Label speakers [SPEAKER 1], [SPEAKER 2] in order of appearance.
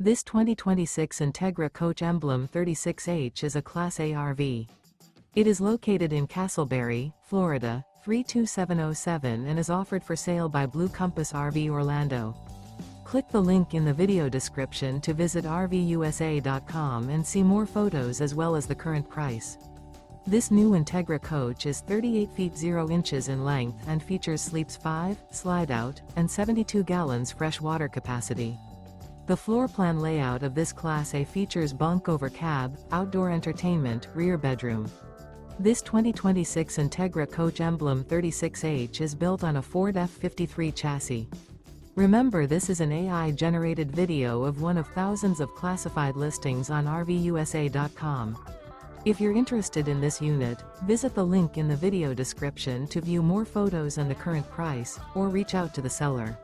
[SPEAKER 1] This 2026 Entegra Coach Emblem 36H is a Class A RV. It is located in Casselberry, Florida, 32707 and is offered for sale by Blue Compass RV Orlando. Click the link in the video description to visit RVUSA.com and see more photos as well as the current price. This new Entegra Coach is 38 feet 0 inches in length and features sleeps 5, Slideout, and 72 gallons fresh water capacity. The floor plan layout of this Class A features bunk over cab, outdoor entertainment, rear bedroom. This 2026 Entegra Coach Emblem 36H is built on a Ford F53 chassis. Remember, this is an AI-generated video of one of thousands of classified listings on RVUSA.com. If you're interested in this unit, visit the link in the video description to view more photos and the current price, or reach out to the seller.